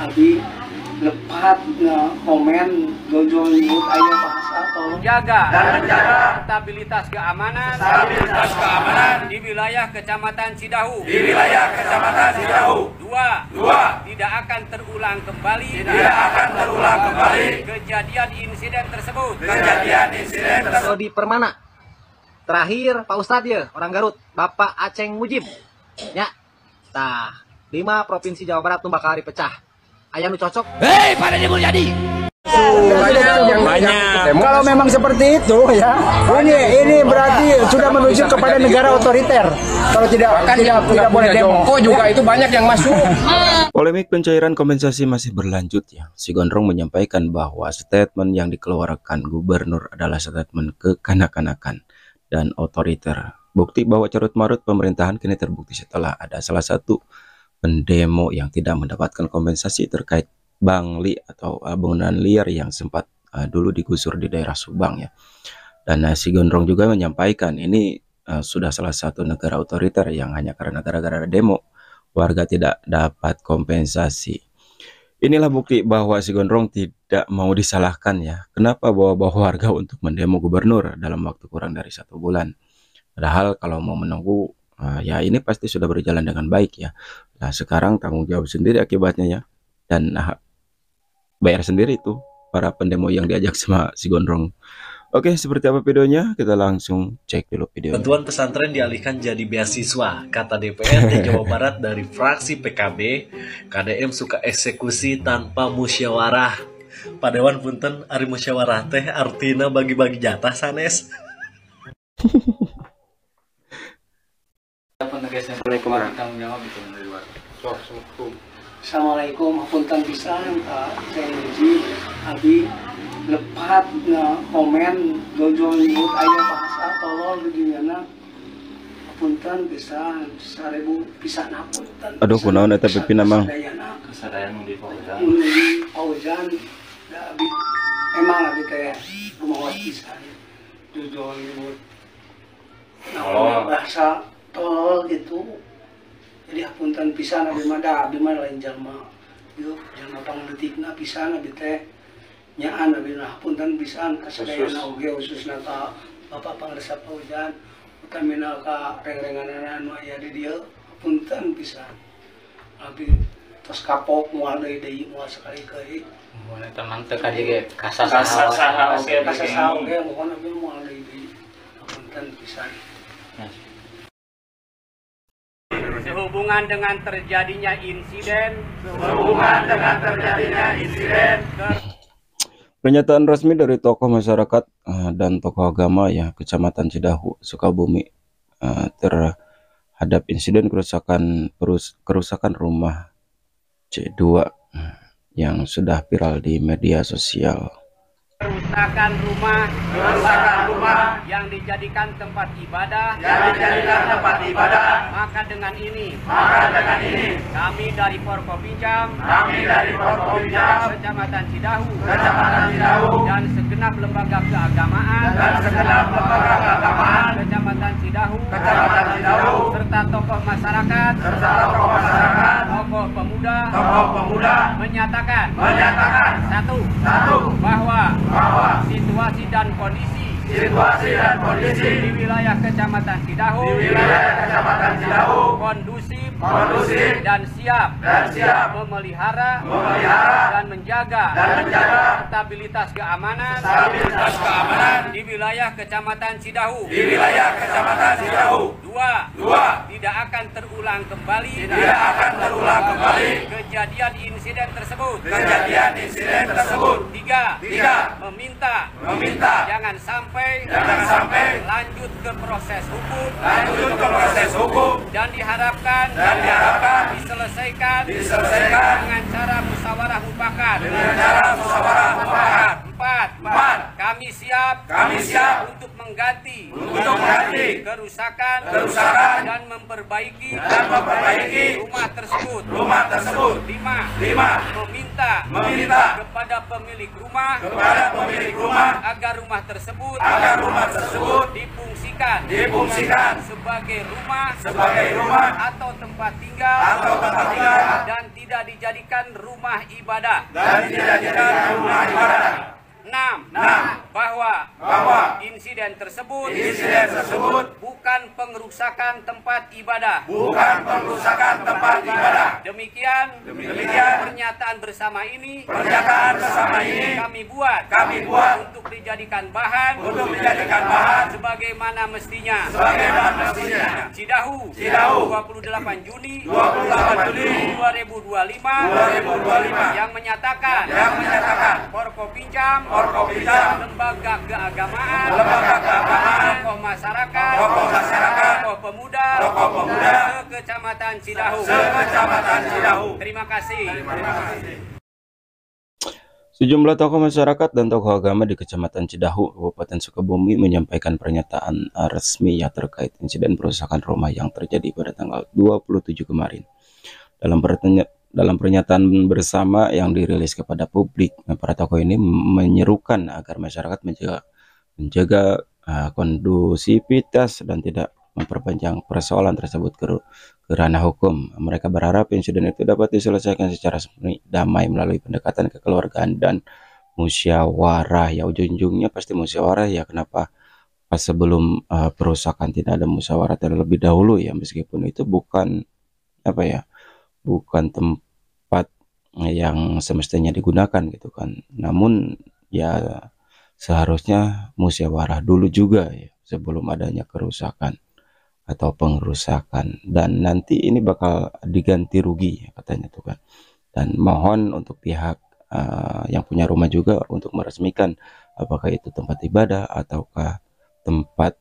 Abi lepat komen dojol nyebut ayo bahasa tolong jaga dan menjaga stabilitas keamanan di wilayah Kecamatan Cidahu. Dua, tidak akan terulang kembali kejadian insiden tersebut. Di Permana. Terakhir Pak Ustadz ya, orang Garut, Bapak Aceng Mujib. Ya. Tah, 5 provinsi Jawa Barat tuh bakal dipecah. Aya nu cocok. Hei, pada dia jadi. Banyak. Kalau memang seperti itu ya, ini berarti sudah menuju kepada negara otoriter. Kalau tidak boleh demo. Juga itu banyak yang masuk. Polemik pencairan kompensasi masih berlanjut ya. Si Gondrong menyampaikan bahwa statement yang dikeluarkan gubernur adalah statement kekanak-kanakan dan otoriter. Bukti bahwa carut-marut pemerintahan kini terbukti setelah ada salah satu pendemo yang tidak mendapatkan kompensasi terkait Bangli atau bangunan liar yang sempat dulu digusur di daerah Subang ya. Dan si Gondrong juga menyampaikan ini sudah salah satu negara otoriter yang hanya karena gara-gara demo warga tidak dapat kompensasi. Inilah bukti bahwa si Gondrong tidak mau disalahkan ya. Kenapa bawa-bawa warga untuk mendemo gubernur dalam waktu kurang dari 1 bulan. Padahal kalau mau menunggu ya ini pasti sudah berjalan dengan baik ya. Nah sekarang tanggung jawab sendiri akibatnya ya. Dan bayar sendiri itu para pendemo yang diajak sama si Gondrong. Oke, seperti apa videonya? Kita langsung cek dulu videonya. Bantuan pesantren dialihkan jadi beasiswa, kata DPRD Jawa Barat dari fraksi PKB. KDM suka eksekusi tanpa musyawarah. Padewan punten ari musyawarah teh artina bagi-bagi jatah sanes. Assalamualaikum apunten pisan Pak Cenji Abi lepat komen dojol nyebut ayo bahasa tolong beginiana apunten pisan 1000 pisan apunten. Aduh kunaon eta pipina mang Kesadaran di Paujan da abi emang abi teh rumawas pisan dojol nyebut bahasa tolol gitu. Jadi apunten pisan abi mah lain jalma. Yeuh, jalma pangletikna pisan abi teh nyaan abi nah apunten pisan kasadayana oge khususna ka Bapak Pangresa Paujan utamina ka reng-renganana anu aya di dieu apunten pisan. Abi tos kapok moal deui moal sakali keui. Mun eta mah teu ka dieu kasasa oge mohon abi moal deui. Apunten pisan. Sehubungan dengan terjadinya insiden Pernyataan resmi dari tokoh masyarakat dan tokoh agama ya Kecamatan Cidahu, Sukabumi terhadap insiden kerusakan rumah C2 yang sudah viral di media sosial. kerusakan rumah yang dijadikan tempat ibadah, maka dengan ini kami dari Forkopimjam Kecamatan Cidahu dan segenap lembaga keagamaan Kecamatan Cidahu serta tokoh masyarakat, tokoh pemuda menyatakan satu bahwa situasi dan kondisi di wilayah Kecamatan Cidahu kondusif dan siap memelihara dan menjaga stabilitas keamanan di wilayah Kecamatan Cidahu. Dua, tidak akan terulang kembali kejadian insiden tersebut. Tiga, meminta jangan sampai lanjut ke proses hukum dan diharapkan diselesaikan dengan cara musyawarah mufakat. 4. Kami siap untuk mengganti kerusakan dan memperbaiki rumah tersebut. 5. Meminta kepada pemilik rumah agar rumah tersebut difungsikan sebagai rumah atau tempat tinggal dan tidak dijadikan rumah ibadah. 6. Bahwa insiden tersebut bukan pengerusakan tempat ibadah. Demikian pernyataan bersama ini kami buat untuk dijadikan bahan sebagaimana mestinya. Cidahu 28 Juni 2025 yang menyatakan Forkopimda lembaga keagamaan, tokoh masyarakat, tokoh pemuda, Kecamatan Cidahu. Terima kasih. Sejumlah tokoh masyarakat dan tokoh agama di Kecamatan Cidahu, Kabupaten Sukabumi menyampaikan pernyataan resmi ya terkait insiden perusakan rumah yang terjadi pada tanggal 27 kemarin. Dalam pernyataan bersama yang dirilis kepada publik, para tokoh ini menyerukan agar masyarakat menjaga kondusivitas dan tidak memperpanjang persoalan tersebut ke ranah hukum. Mereka berharap insiden itu dapat diselesaikan secara damai melalui pendekatan kekeluargaan dan musyawarah. Ya, ujung-ujungnya pasti musyawarah ya. Kenapa pas sebelum perusakan tidak ada musyawarah terlebih dahulu ya, meskipun itu bukan bukan tempat yang semestinya digunakan gitu kan. Namun ya seharusnya musyawarah dulu juga ya sebelum adanya kerusakan atau pengerusakan, dan nanti ini bakal diganti rugi katanya tuh kan. Dan mohon untuk pihak yang punya rumah juga untuk meresmikan apakah itu tempat ibadah ataukah tempat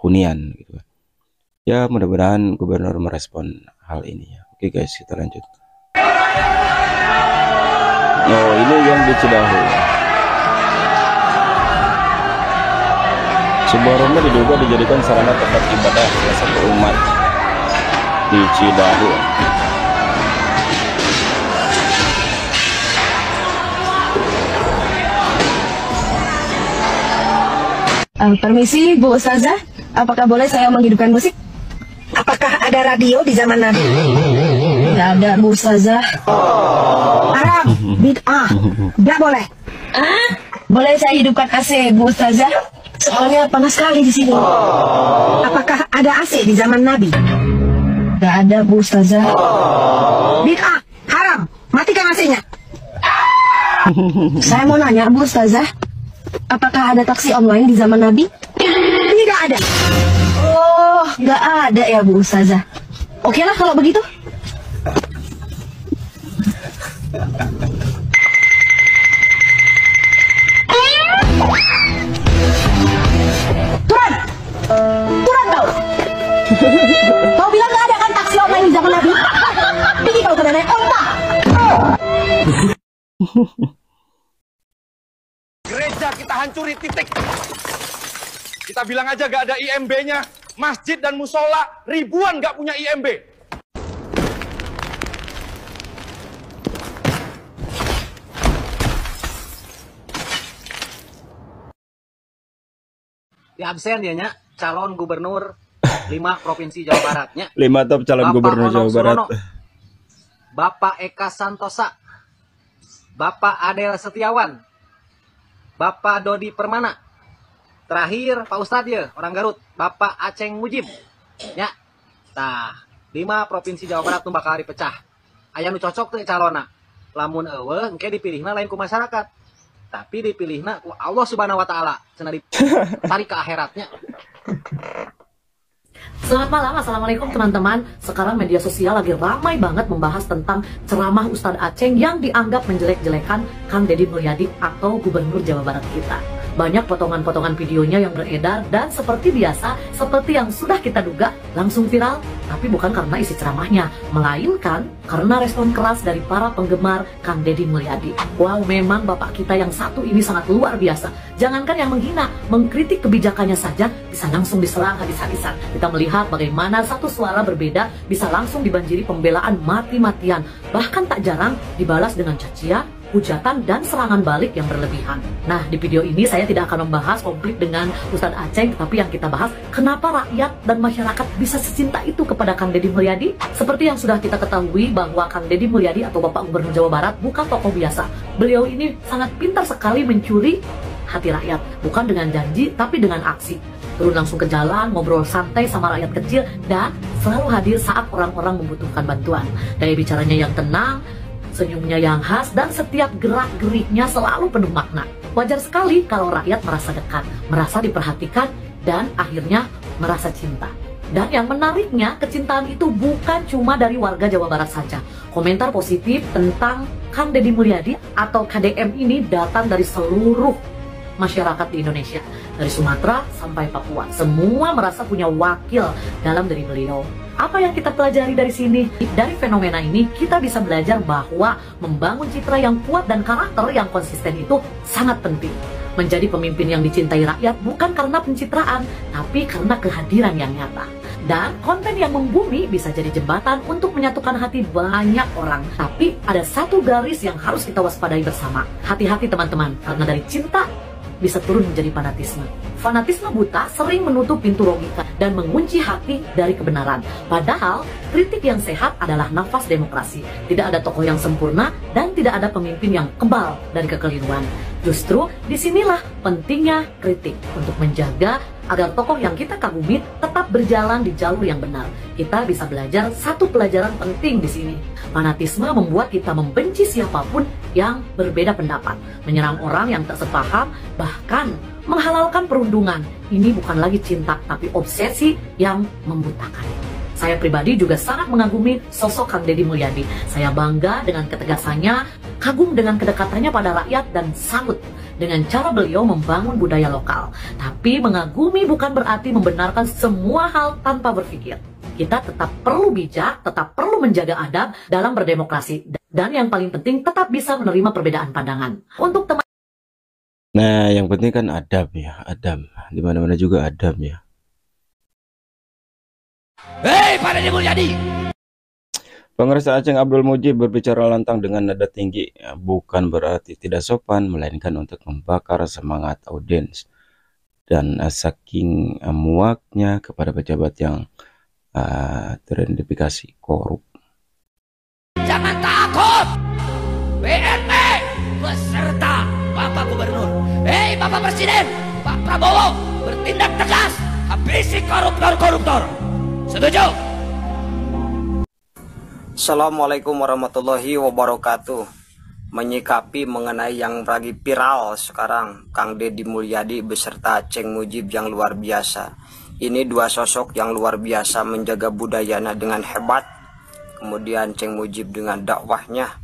hunian gitu kan. Ya, mudah-mudahan gubernur merespon hal ini ya. Oke guys, kita lanjut. Oh, ini yang di Cidahu. Sebuah rumah diduga dijadikan sarana tempat ibadah salah satu umat di Cidahu. Permisi Bu Ustazah, apakah boleh saya menghidupkan musik? Apakah ada radio di zaman Nabi? Tidak ada Bu Ustazah. Haram, bid'ah, tidak boleh. Boleh saya hidupkan AC Bu Ustazah? Soalnya panas sekali di sini. Apakah ada AC di zaman Nabi? Tidak ada Bu Ustazah. Bid'ah, haram, matikan AC-nya. Saya mau nanya Bu Ustazah, apakah ada taksi online di zaman Nabi? Tidak ada. Oh, nggak ada ya Bu Ustazah. Oke lah kalau begitu. Turun! Turun kau! Kau bilang nggak ada kan taksi online di zaman Nabi? Pergi kau ke nenek onta! Gereja kita hancuri, titik. Kita bilang aja gak ada IMB-nya. Masjid dan musola ribuan gak punya IMB. Di absen dia nya calon gubernur 5 provinsi Jawa Baratnya. 5 top calon gubernur Jawa Barat. Bapak Eka Santosa, Bapak Adel Setiawan, Bapak Dodi Permana. Terakhir Pak Ustadz ya, orang Garut, Bapak Aceng Mujib. Ya. Tah, 5 provinsi Jawa Barat tuh bakal dipecah. Aya nu cocok tuh calona. Lamun eueuh engke dipilihna lain ku masyarakat. Tapi dipilihna ku Allah Subhanahu wa taala, cenah ditarik ke akhiratnya. Selamat malam, assalamualaikum teman-teman. Sekarang media sosial lagi ramai banget membahas tentang ceramah Ustadz Aceng yang dianggap menjelek-jelekan Kang Deddy Mulyadi atau Gubernur Jawa Barat kita. Banyak potongan-potongan videonya yang beredar dan seperti biasa, seperti yang sudah kita duga, langsung viral. Tapi bukan karena isi ceramahnya, melainkan karena respon keras dari para penggemar Kang Deddy Mulyadi. Wow, memang bapak kita yang satu ini sangat luar biasa. Jangankan yang menghina, mengkritik kebijakannya saja bisa langsung diserang habis-habisan. Kita melihat bagaimana satu suara berbeda bisa langsung dibanjiri pembelaan mati-matian. Bahkan tak jarang dibalas dengan cacian, hujatan dan serangan balik yang berlebihan. Nah, di video ini saya tidak akan membahas konflik dengan Ustadz Aceng, tapi yang kita bahas kenapa rakyat dan masyarakat bisa secinta itu kepada Kang Deddy Mulyadi. Seperti yang sudah kita ketahui bahwa Kang Deddy Mulyadi atau Bapak Gubernur Jawa Barat bukan tokoh biasa. Beliau ini sangat pintar sekali mencuri hati rakyat, bukan dengan janji tapi dengan aksi. Turun langsung ke jalan, ngobrol santai sama rakyat kecil, dan selalu hadir saat orang-orang membutuhkan bantuan. Daya bicaranya yang tenang, senyumnya yang khas, dan setiap gerak-geriknya selalu penuh makna. Wajar sekali kalau rakyat merasa dekat, merasa diperhatikan, dan akhirnya merasa cinta. Dan yang menariknya, kecintaan itu bukan cuma dari warga Jawa Barat saja. Komentar positif tentang Kang Deddy Mulyadi atau KDM ini datang dari seluruh masyarakat di Indonesia, dari Sumatera sampai Papua. Semua merasa punya wakil dalam diri beliau. Apa yang kita pelajari dari sini? Dari fenomena ini kita bisa belajar bahwa membangun citra yang kuat dan karakter yang konsisten itu sangat penting. Menjadi pemimpin yang dicintai rakyat bukan karena pencitraan, tapi karena kehadiran yang nyata. Dan konten yang membumi bisa jadi jembatan untuk menyatukan hati banyak orang. Tapi ada satu garis yang harus kita waspadai bersama. Hati-hati teman-teman, karena dari cinta bisa turun menjadi fanatisme. Fanatisme buta sering menutup pintu logika dan mengunci hati dari kebenaran. Padahal, kritik yang sehat adalah nafas demokrasi. Tidak ada tokoh yang sempurna dan tidak ada pemimpin yang kebal dari kekeliruan. Justru disinilah pentingnya kritik untuk menjaga agar tokoh yang kita kagumi tetap berjalan di jalur yang benar. Kita bisa belajar satu pelajaran penting di sini. Fanatisme membuat kita membenci siapapun yang berbeda pendapat, menyerang orang yang tak sepaham, bahkan menghalalkan perundungan. Ini bukan lagi cinta, tapi obsesi yang membutakan. Saya pribadi juga sangat mengagumi sosok Kang Deddy Mulyadi. Saya bangga dengan ketegasannya, kagum dengan kedekatannya pada rakyat, dan salut dengan cara beliau membangun budaya lokal. Tapi mengagumi bukan berarti membenarkan semua hal tanpa berpikir. Kita tetap perlu bijak, tetap perlu menjaga adab dalam berdemokrasi. Dan yang paling penting, tetap bisa menerima perbedaan pandangan. Untuk teman. Nah, yang penting kan adab ya, adab. Di mana-mana juga adab ya. Hei, Pak Deddy Mulyadi! Penguasa Aceng Abdul Mujib berbicara lantang dengan nada tinggi, bukan berarti tidak sopan, melainkan untuk membakar semangat audiens. Dan saking muaknya kepada pejabat yang teridentifikasi korup. Jangan takut! BNP beserta Bapak Gubernur. Hei Bapak Presiden, Pak Prabowo bertindak tegas, habisi koruptor-koruptor. Setuju? Assalamualaikum warahmatullahi wabarakatuh. Menyikapi mengenai yang lagi viral sekarang, Kang Deddy Mulyadi beserta Aceng Mujib yang luar biasa. Ini dua sosok yang luar biasa menjaga budayanya dengan hebat. Kemudian Aceng Mujib dengan dakwahnya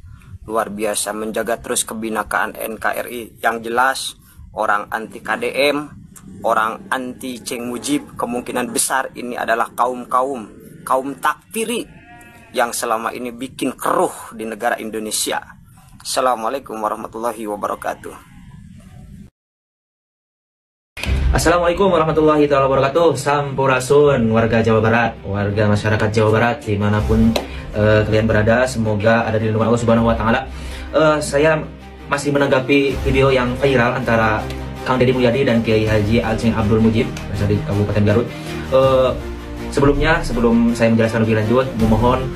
luar biasa menjaga terus kebinakaan NKRI. Yang jelas orang anti KDM, orang anti Aceng Mujib, kemungkinan besar ini adalah kaum takfiri yang selama ini bikin keruh di negara Indonesia. Assalamualaikum warahmatullahi wabarakatuh. Assalamualaikum warahmatullahi wabarakatuh. Sampurasun warga Jawa Barat, warga masyarakat Jawa Barat dimanapun kalian berada, semoga ada di lindungan Allah Subhanahu Wa Taala. Saya masih menanggapi video yang viral antara Kang Deddy Mulyadi dan Kiai Haji Aceng Abdul Mujib dari Kabupaten Garut. Sebelumnya, sebelum saya menjelaskan lebih lanjut, memohon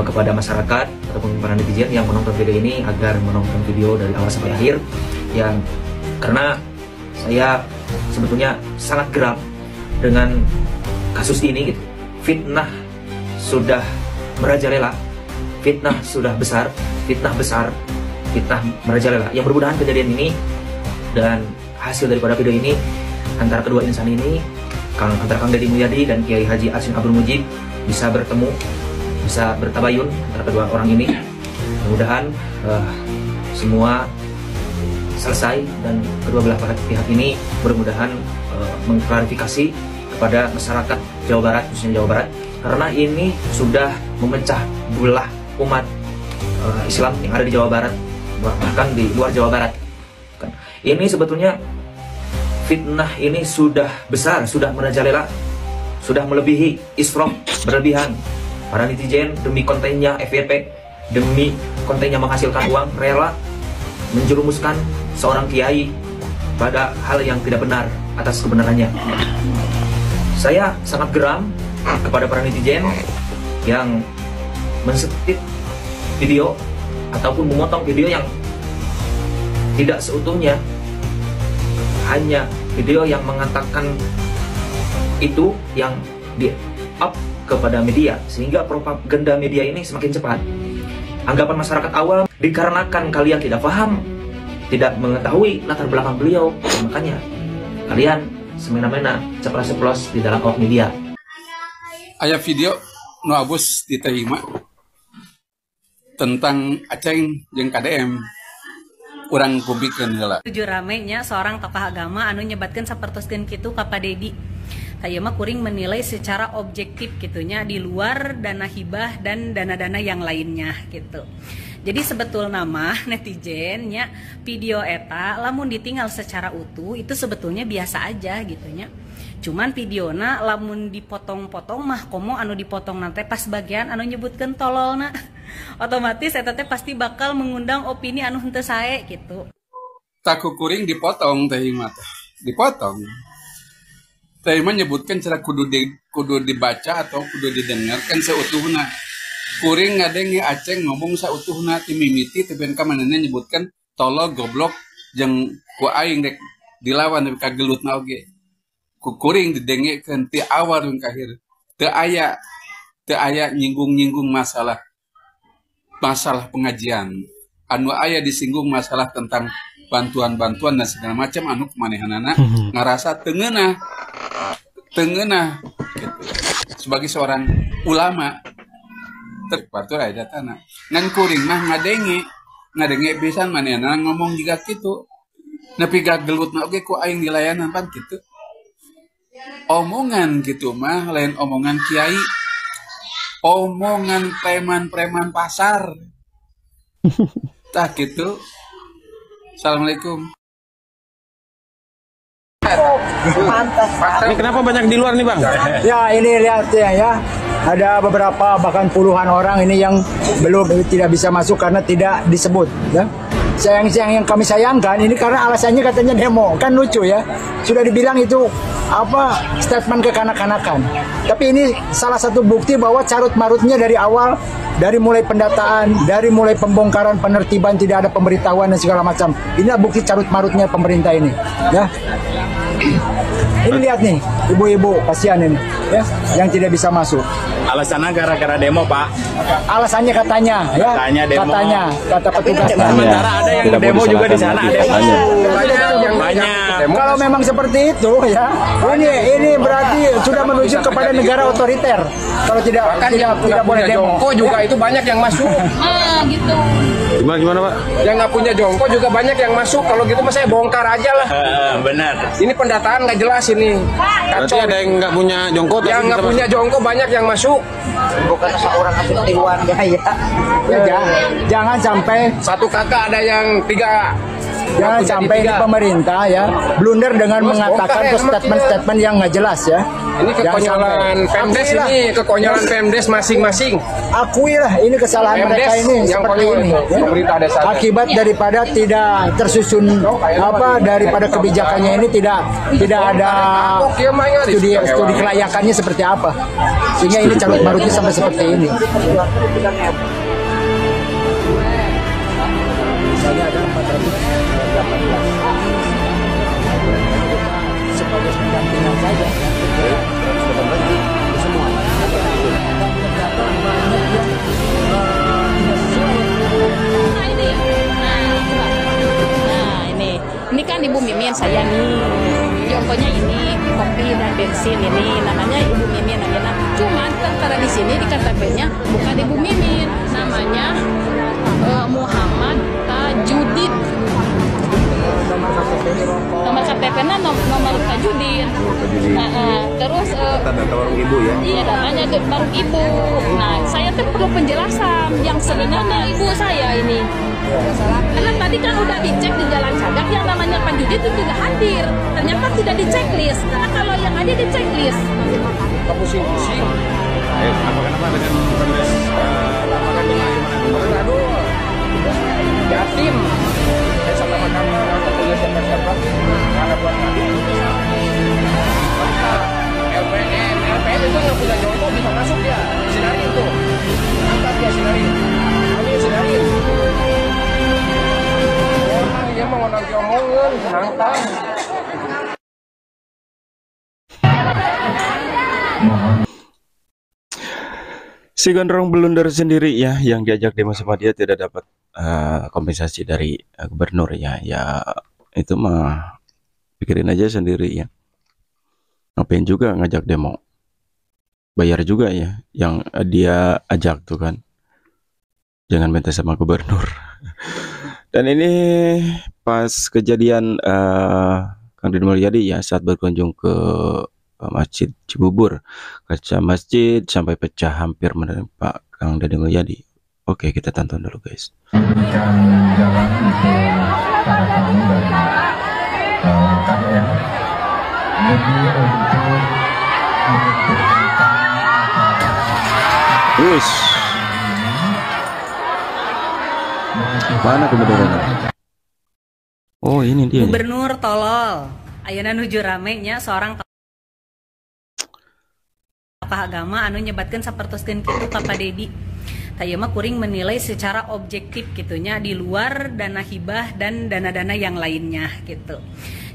kepada masyarakat ataupun para netizen yang menonton video ini agar menonton video dari awal sampai akhir, yang karena saya sebetulnya sangat geram dengan kasus ini. Gitu. Fitnah sudah merajalela, fitnah sudah besar, fitnah merajalela. Yang bermudahan kejadian ini dan hasil daripada video ini antara kedua insan ini, antara Kang Deddy Mulyadi dan Kiai Haji Aceng Abdul Mujib, bisa bertemu, bisa bertabayun antara kedua orang ini. Mudah-mudahan semua selesai dan kedua belah pihak ini mudah-mudahan mengklarifikasi kepada masyarakat Jawa Barat, khususnya Jawa Barat, karena ini sudah memecah belah umat Islam yang ada di Jawa Barat, bahkan di luar Jawa Barat. Ini sebetulnya fitnah ini sudah besar, sudah merajalela, sudah melebihi, isrof, berlebihan. Para netizen demi kontennya FYP, demi kontennya menghasilkan uang, rela menjerumuskan seorang kiai pada hal yang tidak benar atas kebenarannya. Saya sangat geram kepada para netizen yang mensetip video ataupun memotong video yang tidak seutuhnya, hanya video yang mengatakan itu yang di-up kepada media, sehingga propaganda media ini semakin cepat. Anggapan masyarakat awam dikarenakan kalian tidak paham, tidak mengetahui latar belakang beliau, makanya kalian semena-mena ceplos-ceplos di dalam awak media. Aya video nu abus diterima tentang Aceng jeung KDM, urang publikeun heula. Tujuh ramenya seorang tokoh agama anu nyebatkeun sapertoskeun kitu ka Pak Dedi. Saya mah kuring menilai secara objektif gitunya di luar dana hibah dan dana-dana yang lainnya gitu. Jadi sebetulnya mah netizennya video eta lamun ditinggal secara utuh itu sebetulnya biasa aja gitunya. Cuman videona lamun dipotong-potong mah komo anu dipotong nanti pas bagian anu nyebutkeun tololna. Otomatis eta teh pasti bakal mengundang opini anu henteu sae gitu. Taku kuring dipotong teh mah dipotong. Teh menyebutkan cara kudu dibaca atau kudu didengarkan seutuhna. Kuring ngadenge Aceng ngomong sautuhna ti mimiti teh ben ka manehna nyebutkan tolol goblok jeung ku aing dek dilawan ka gelutna oge. Ku kuring didengekeun ti awal jeung ka akhir. Teu aya nyinggung-nyinggung masalah pengajian. Anu aya disinggung masalah tentang bantuan-bantuan dan segala macam anu kumanehanana ngarasa tengenah gitu. Sebagai seorang ulama terpatur aya datana ngan kuring mah ngadenge pisan manehna ngomong juga kitu nepi gagelutna oge ku aing dilayanan pan kitu omongan gitu mah lain omongan kiai, omongan preman-preman pasar tah gitu. Assalamualaikum. Ini kenapa banyak di luar nih Bang? Ya ini lihat ya, ada beberapa bahkan puluhan orang ini yang tidak bisa masuk karena tidak disebut ya. Yang kami sayangkan ini karena alasannya katanya demo, kan lucu ya. Sudah dibilang itu apa statement kekanak-kanakan. Tapi ini salah satu bukti bahwa carut marutnya dari awal, dari mulai pendataan, dari mulai pembongkaran, penertiban, tidak ada pemberitahuan dan segala macam. Inilah bukti carut marutnya pemerintah ini ya. Ini lihat nih, ibu-ibu kasihan ini ya, yang tidak bisa masuk. Alasannya gara-gara demo, Pak. Alasannya katanya, ya. Katanya, kata petugas. Sementara ada yang demo juga di sana, ada yang banyak. Kalau memang seperti itu, ya, ini berarti sudah menuju kepada negara otoriter. Kalau tidak boleh demo. Jongko juga itu banyak yang masuk. Gitu. Gimana Pak? Yang nggak punya jongko juga banyak yang masuk. Kalau gitu mas saya bongkar aja lah. Benar. Ini pendataan nggak jelas ini. Berarti ada yang nggak punya jongko. Yang nggak punya jongko banyak yang masuk. Bukan seorang asli keluarga ya. Jangan sampai satu kakak ada yang 3. Jangan sampai ini pemerintah ya blunder dengan mengatakan statement-statement yang nggak jelas ya. Ini kekonyolan Pemdes ini, kekonyolan Pemdes masing-masing. Akuilah ini kesalahan Pemdes mereka ini seperti ini. Ya. Akibat daripada tidak tersusun daripada kebijakannya ini tidak ada studi kelayakannya seperti apa. Sehingga ini carut marutnya sampai seperti ini. Misalnya ada 418 sebagai pendampingan saja semua ini kan Ibu Mimin saya nih contohnya ini kopi dan bensin ini namanya Ibu Mimin namanya. Cuman karena di sini di KTP-nya bukan Ibu Mimin, namanya Muhammad Tajudin. Nomor KTP-nya nomor Tajudin. Terus data warung ibu ya? Iya, datanya ke warung ibu. Nah, saya tuh perlu penjelasan yang sebenarnya ibu saya ini. Karena tadi kan udah dicek di Jalan Sagak yang namanya Tajudin itu tidak hadir. Ternyata tidak di checklist. Karena kalau yang ada di checklist. Pusing-pusing. Apa dengan Pemdes? Apakah dengan yatim? Si Gondrong blunder sendiri ya, yang diajak demo sama dia tidak dapat kompensasi dari gubernur ya. Ya itu mah pikirin aja sendiri ya. Ngapain juga ngajak demo? Bayar juga ya yang dia ajak tuh kan. Jangan minta sama gubernur. Dan ini pas kejadian Kang Deddy Mulyadi ya saat berkunjung ke Masjid Cibubur, kaca masjid sampai pecah hampir menimpa Kang Deddy Mulyadi. Oke, kita tonton dulu guys. Terus mana kebenarannya? Oh ini dia. Gubernur tolol. Ayeuna nuju ramenya seorang agama anu nyebatkan sapertoskeun kitu ka Pak Deddy. Taya mah kuring menilai secara objektif gitunya di luar dana hibah dan dana-dana yang lainnya gitu.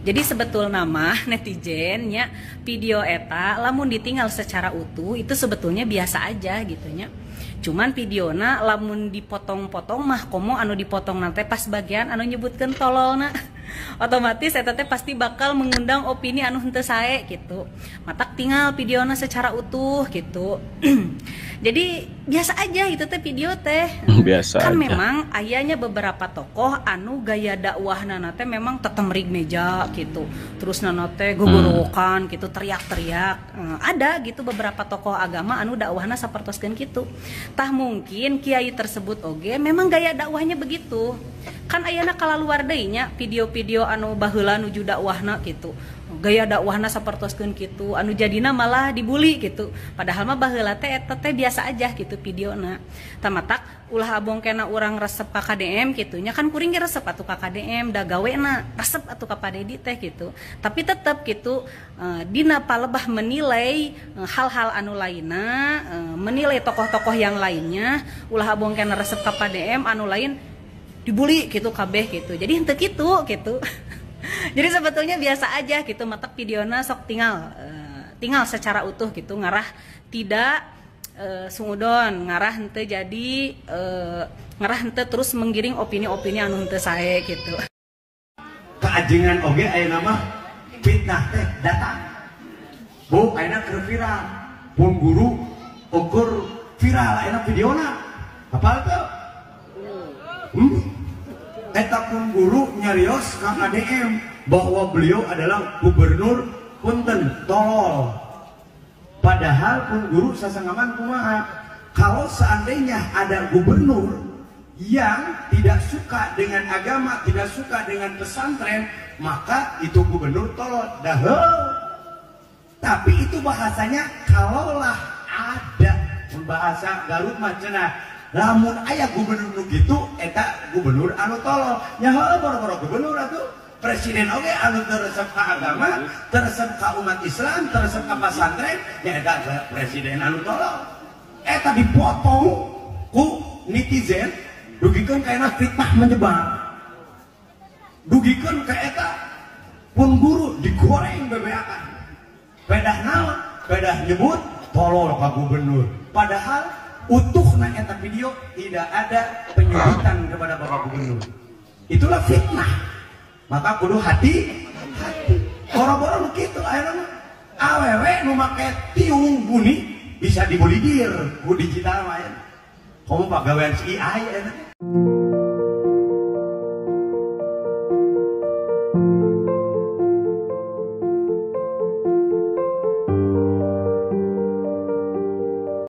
Jadi sebetulnya mah netizen nya video eta lamun ditinggal secara utuh itu sebetulnya biasa aja gitunya. Cuman videona lamun dipotong-potong mah komo anu dipotong nanti pas bagian anu nyebutkeun tololna. Otomatis eta teh pasti bakal mengundang opini anu henteu sae gitu. Matak tinggal videona secara utuh gitu. Jadi biasa aja itu teh video teh. Biasa kan aja. Memang ayahnya beberapa tokoh anu gaya dakwahna teh memang tetemrig meja gitu. Terus nana teh gogorokan gitu, teriak-teriak. Ada gitu beberapa tokoh agama anu dakwahna sapertoskeun gitu. Tah mungkin kiai tersebut oge memang gaya dakwahnya begitu. Kan ayeuna kalaluar deui nya video-video anu baheula nuju dakwahna gitu. Gaya dakwahna sapertoskeun kitu, anu jadina malah dibully gitu. Padahal mah baheula teh eta teh biasa aja gitu videona. Tamatak ulah abongkena urang resep ka KDM gitu nya kan kuring ge resep atuh ka KDM da gawena resep atuh ka Pak Deddy teh gitu. Tapi tetep gitu dina palebah menilai hal-hal anu lainna, menilai tokoh-tokoh yang lainnya, ulah abongkena resep ka KDM anu lain dibully gitu kabeh gitu. Jadi henteu kitu gitu. Jadi sebetulnya biasa aja gitu, matak videona sok tinggal secara utuh gitu, ngarah tidak sungudon, ngarah henteu jadi ngarah henteu terus menggiring opini-opini anu henteu sae gitu. Keajengan oge ayeuna mah fitnah teh datang. Bu ayeuna keur viral. Pun guru ukur viral ayeuna videona. Apal teh? Eta pun guru nyarios Kang ADM bahwa beliau adalah gubernur punten tolol. Padahal pun guru sasangaman kumaha kalau seandainya ada gubernur yang tidak suka dengan agama, tidak suka dengan pesantren, maka itu gubernur tolol. Tapi itu bahasanya kalaulah ada bahasa Garut mah cenah lamun aya gubernur nu gitu eta gubernur anu tolol nya heuh boro-boro gubernur atuh presiden oge anu teu resep ka agama teu resep ka umat Islam teu resep ka pesantren nya eta presiden anu tolol eta dipotong ku netizen dugikeun ka eta fitnah menyebar dugikeun ka eta pun guru digoreng bebeakan pedah naon pedah nyebut tolol ka gubernur padahal utuhna eta video tidak ada penyebutan kepada Bapak Gubernur. Itulah fitnah. Maka kudu hati. Boro-boro nu kitu ayeuna awewe nu make tiung buni bisa dibulidir ku digital mah ya. Komo pagawean si AI eta.